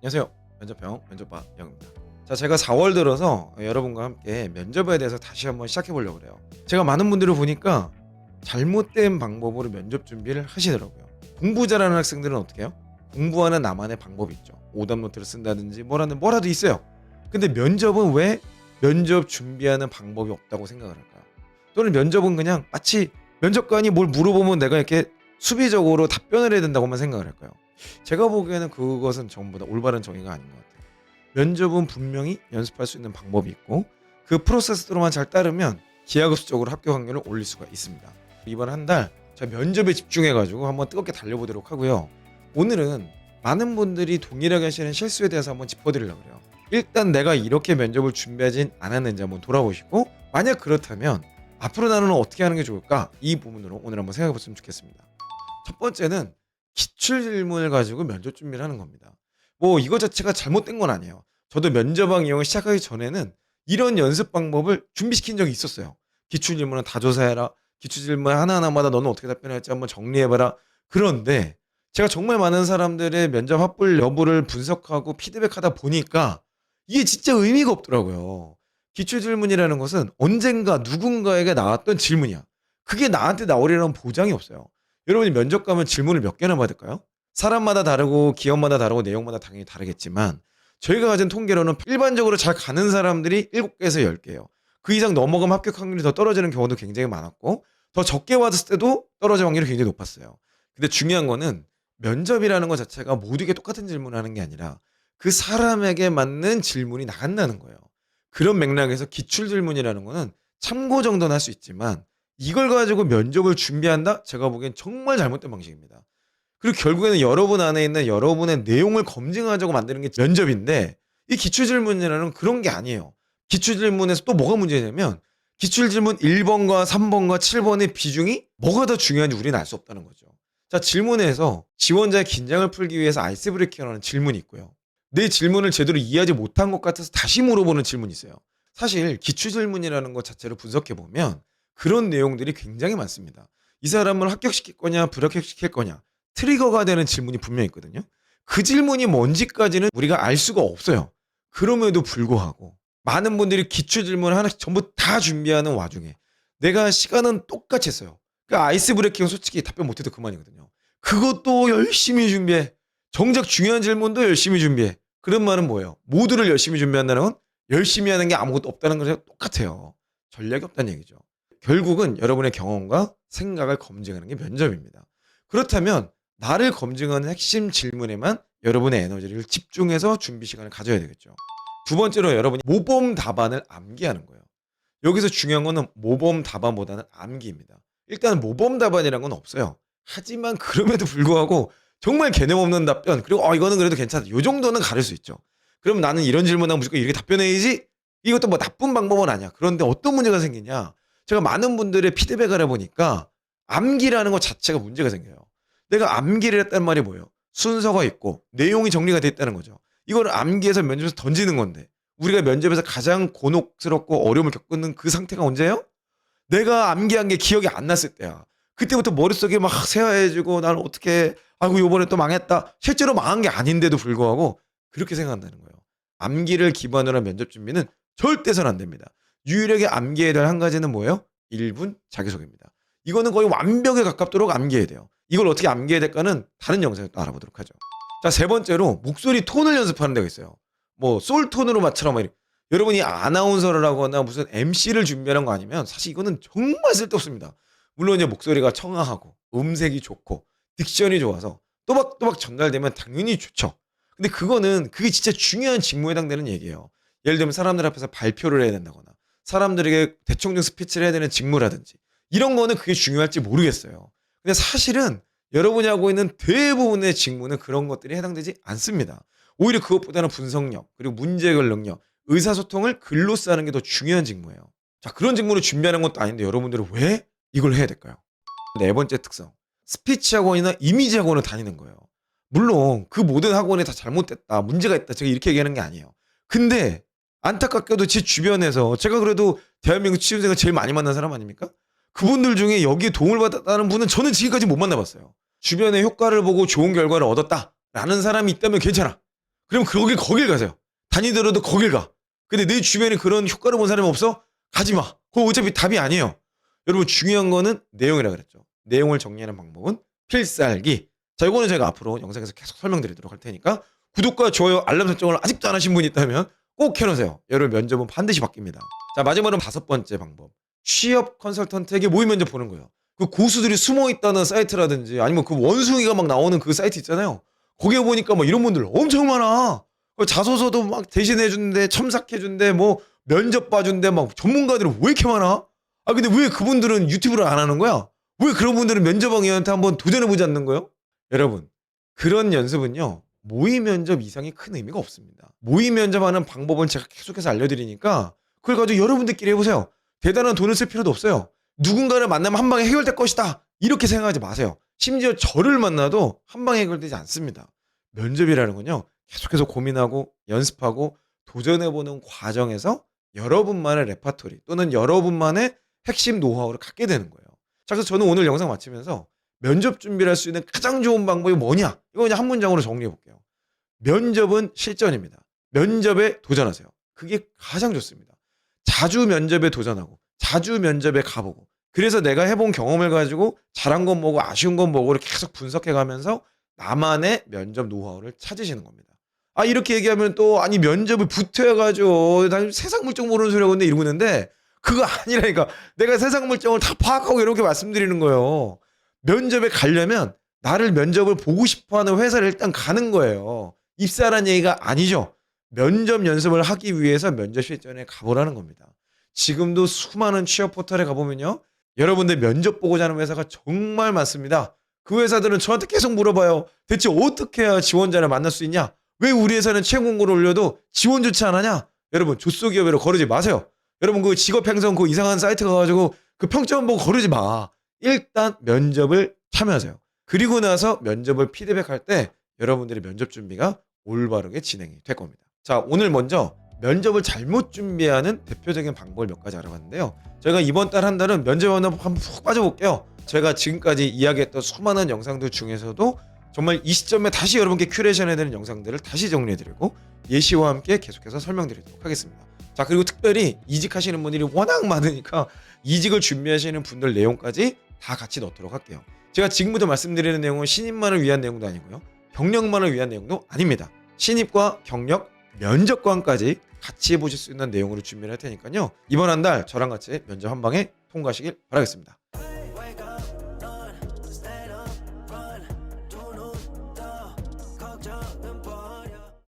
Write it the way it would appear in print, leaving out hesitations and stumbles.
안녕하세요. 면접형 면접봐 영입니다. 자, 제가 4월 들어서 여러분과 함께 면접에 대해서 다시 한번 시작해 보려고 그래요. 제가 많은 분들을 보니까 잘못된 방법으로 면접 준비를 하시더라고요. 공부 잘하는 학생들은 어떻게 해요? 공부하는 나만의 방법이 있죠. 오답 노트를 쓴다든지 뭐라도 있어요. 근데 면접은 왜 면접 준비하는 방법이 없다고 생각을 할까요? 또는 면접은 그냥 마치 면접관이 뭘 물어보면 내가 이렇게 수비적으로 답변을 해야 된다고만 생각을 할까요? 제가 보기에는 그것은 전부 다 올바른 정의가 아닌 것 같아요. 면접은 분명히 연습할 수 있는 방법이 있고 그 프로세스로만 잘 따르면 기하급수적으로 합격 확률을 올릴 수가 있습니다. 이번 한 달 제가 면접에 집중해가지고 한번 뜨겁게 달려보도록 하고요. 오늘은 많은 분들이 동일하게 하시는 실수에 대해서 한번 짚어드리려고 해요. 일단 내가 이렇게 면접을 준비하진 않았는지 한번 돌아보시고, 만약 그렇다면 앞으로 나는 어떻게 하는 게 좋을까? 이 부분으로 오늘 한번 생각해 봤으면 좋겠습니다. 첫 번째는 기출 질문을 가지고 면접 준비를 하는 겁니다. 뭐 이거 자체가 잘못된 건 아니에요. 저도 면접방 이용을 시작하기 전에는 이런 연습 방법을 준비시킨 적이 있었어요. 기출 질문은 다 조사해라. 기출 질문 하나하나마다 너는 어떻게 답변할지 한번 정리해봐라. 그런데 제가 정말 많은 사람들의 면접 합불 여부를 분석하고 피드백하다 보니까 이게 진짜 의미가 없더라고요. 기출 질문이라는 것은 언젠가 누군가에게 나왔던 질문이야. 그게 나한테 나오리라는 보장이 없어요. 여러분이 면접 가면 질문을 몇 개나 받을까요? 사람마다 다르고 기업마다 다르고 내용마다 당연히 다르겠지만 저희가 가진 통계로는 일반적으로 잘 가는 사람들이 7개에서 10개예요. 그 이상 넘어가면 합격 확률이 더 떨어지는 경우도 굉장히 많았고, 더 적게 받았을 때도 떨어질 확률이 굉장히 높았어요. 근데 중요한 거는 면접이라는 것 자체가 모두에게 똑같은 질문을 하는 게 아니라 그 사람에게 맞는 질문이 나간다는 거예요. 그런 맥락에서 기출 질문이라는 거는 참고 정도는 할 수 있지만 이걸 가지고 면접을 준비한다? 제가 보기엔 정말 잘못된 방식입니다. 그리고 결국에는 여러분 안에 있는 여러분의 내용을 검증하자고 만드는 게 면접인데, 이 기출질문이라는 그런 게 아니에요. 기출질문에서 또 뭐가 문제냐면 기출질문 1번과 3번과 7번의 비중이 뭐가 더 중요한지 우리는 알 수 없다는 거죠. 자, 질문에서 지원자의 긴장을 풀기 위해서 아이스 브레이킹이라는 질문이 있고요. 내 질문을 제대로 이해하지 못한 것 같아서 다시 물어보는 질문이 있어요. 사실 기출질문이라는 것 자체를 분석해보면 그런 내용들이 굉장히 많습니다. 이 사람을 합격시킬 거냐 불합격시킬 거냐 트리거가 되는 질문이 분명히 있거든요. 그 질문이 뭔지까지는 우리가 알 수가 없어요. 그럼에도 불구하고 많은 분들이 기출 질문을 하나씩 전부 다 준비하는 와중에 내가 시간은 똑같이 했어요. 그 아이스 브레이킹은 솔직히 답변 못해도 그만이거든요. 그것도 열심히 준비해. 정작 중요한 질문도 열심히 준비해. 그런 말은 뭐예요? 모두를 열심히 준비한다는 건 열심히 하는 게 아무것도 없다는 거랑 똑같아요. 전략이 없다는 얘기죠. 결국은 여러분의 경험과 생각을 검증하는 게 면접입니다. 그렇다면 나를 검증하는 핵심 질문에만 여러분의 에너지를 집중해서 준비 시간을 가져야 되겠죠. 두 번째로 여러분이 모범 답안을 암기하는 거예요. 여기서 중요한 거는 모범 답안보다는 암기입니다. 일단 모범 답안이라는 건 없어요. 하지만 그럼에도 불구하고 정말 개념 없는 답변, 그리고 이거는 그래도 괜찮다, 요 정도는 가릴 수 있죠. 그럼 나는 이런 질문하면 무조건 이렇게 답변해야지, 이것도 뭐 나쁜 방법은 아니야. 그런데 어떤 문제가 생기냐, 제가 많은 분들의 피드백을 해보니까 암기라는 것 자체가 문제가 생겨요. 내가 암기를 했단 말이 뭐예요? 순서가 있고 내용이 정리가 돼 있다는 거죠. 이거를 암기해서 면접에서 던지는 건데, 우리가 면접에서 가장 곤혹스럽고 어려움을 겪는 그 상태가 언제예요? 내가 암기한 게 기억이 안 났을 때야. 그때부터 머릿속에 막 새하얘지고 나는 어떻게, 아이고 요번에 또 망했다. 실제로 망한 게 아닌데도 불구하고 그렇게 생각한다는 거예요. 암기를 기반으로 한 면접 준비는 절대 선 안 됩니다. 유일하게 암기해야 될 한 가지는 뭐예요? 1분 자기소개입니다. 이거는 거의 완벽에 가깝도록 암기해야 돼요. 이걸 어떻게 암기해야 될까는 다른 영상에서 또 알아보도록 하죠. 자, 세 번째로 목소리 톤을 연습하는 데가 있어요. 뭐 솔톤으로 맞춰라, 여러분이 아나운서를 하거나 무슨 MC를 준비하는 거 아니면 사실 이거는 정말 쓸데없습니다. 물론 이제 목소리가 청아하고 음색이 좋고 딕션이 좋아서 또박또박 전달되면 당연히 좋죠. 근데 그게 진짜 중요한 직무에 해당되는 얘기예요. 예를 들면 사람들 앞에서 발표를 해야 된다거나 사람들에게 대청중 스피치를 해야 되는 직무라든지 이런 거는 그게 중요할지 모르겠어요. 근데 사실은 여러분이 하고 있는 대부분의 직무는 그런 것들이 해당되지 않습니다. 오히려 그것보다는 분석력, 그리고 문제 해결 능력, 의사소통을 글로 쓰는 게 더 중요한 직무예요. 자, 그런 직무를 준비하는 것도 아닌데 여러분들은 왜 이걸 해야 될까요? 네 번째 특성, 스피치 학원이나 이미지 학원을 다니는 거예요. 물론 그 모든 학원이 다 잘못됐다, 문제가 있다, 제가 이렇게 얘기하는 게 아니에요. 근데 안타깝게도 제 주변에서 제가 그래도 대한민국 취준생을 제일 많이 만난 사람 아닙니까? 그분들 중에 여기에 도움을 받았다는 분은 저는 지금까지 못 만나봤어요. 주변의 효과를 보고 좋은 결과를 얻었다라는 사람이 있다면 괜찮아. 그럼 거길 가세요. 다니더라도 거길 가. 근데 내 주변에 그런 효과를 본 사람이 없어? 가지 마. 그거 어차피 답이 아니에요. 여러분 중요한 거는 내용이라 그랬죠. 내용을 정리하는 방법은 필살기. 자, 이거는 제가 앞으로 영상에서 계속 설명드리도록 할 테니까 구독과 좋아요, 알람 설정을 아직도 안 하신 분이 있다면 꼭 해놓으세요. 여러분 면접은 반드시 바뀝니다. 자, 마지막으로 5번째 방법. 취업 컨설턴트에게 모의 면접 보는 거예요. 그 고수들이 숨어 있다는 사이트라든지 아니면 그 원숭이가 막 나오는 그 사이트 있잖아요. 거기에 보니까 뭐 이런 분들 엄청 많아. 자소서도 막 대신해준대, 첨삭해준대, 뭐 면접 봐준대, 막 전문가들이 왜 이렇게 많아? 아, 근데 왜 그분들은 유튜브를 안 하는 거야? 왜 그런 분들은 면접왕이한테 한번 도전해보지 않는 거예요? 여러분, 그런 연습은요, 모의 면접 이상의 큰 의미가 없습니다. 모의 면접하는 방법은 제가 계속해서 알려드리니까 그걸 가지고 여러분들끼리 해보세요. 대단한 돈을 쓸 필요도 없어요. 누군가를 만나면 한 방에 해결될 것이다. 이렇게 생각하지 마세요. 심지어 저를 만나도 한 방에 해결되지 않습니다. 면접이라는 건요, 계속해서 고민하고 연습하고 도전해보는 과정에서 여러분만의 레파토리 또는 여러분만의 핵심 노하우를 갖게 되는 거예요. 자, 그래서 저는 오늘 영상 마치면서 면접 준비를 할 수 있는 가장 좋은 방법이 뭐냐? 이거 그냥 한 문장으로 정리해 볼게요. 면접은 실전입니다. 면접에 도전하세요. 그게 가장 좋습니다. 자주 면접에 도전하고 자주 면접에 가보고 그래서 내가 해본 경험을 가지고 잘한 건 뭐고 아쉬운 건 뭐고를 계속 분석해 가면서 나만의 면접 노하우를 찾으시는 겁니다. 아, 이렇게 얘기하면 또 아니 면접을 붙어가지고 나 세상 물정 모르는 소리 하고 있는데 이러고 있는데 그거 아니라니까. 내가 세상 물정을 다 파악하고 이렇게 말씀드리는 거예요. 면접에 가려면 나를 면접을 보고 싶어하는 회사를 일단 가는 거예요. 입사라는 얘기가 아니죠. 면접 연습을 하기 위해서 면접 실전에 가보라는 겁니다. 지금도 수많은 취업 포털에 가보면요, 여러분들 면접 보고자 하는 회사가 정말 많습니다. 그 회사들은 저한테 계속 물어봐요. 대체 어떻게 해야 지원자를 만날 수 있냐? 왜 우리 회사는 채용 공고를 올려도 지원조차 안 하냐? 여러분 조소기업으로 거르지 마세요. 여러분 그 직업행성 그 이상한 사이트 가가지고 그 평점 보고 거르지 마. 일단 면접을 참여하세요. 그리고 나서 면접을 피드백할 때 여러분들의 면접 준비가 올바르게 진행이 될 겁니다. 자, 오늘 먼저 면접을 잘못 준비하는 대표적인 방법을 몇 가지 알아봤는데요. 저희가 이번 달 한 달은 면접에 한번 푹 빠져볼게요. 제가 지금까지 이야기했던 수많은 영상들 중에서도 정말 이 시점에 다시 여러분께 큐레이션해야 되는 영상들을 다시 정리해드리고 예시와 함께 계속해서 설명드리도록 하겠습니다. 자, 그리고 특별히 이직하시는 분들이 워낙 많으니까 이직을 준비하시는 분들 내용까지 다 같이 넣도록 할게요. 제가 지금부터 말씀드리는 내용은 신입만을 위한 내용도 아니고요, 경력만을 위한 내용도 아닙니다. 신입과 경력, 면접관까지 같이 해보실 수 있는 내용으로 준비를 할 테니까요, 이번 한 달 저랑 같이 면접 한 방에 통과하시길 바라겠습니다.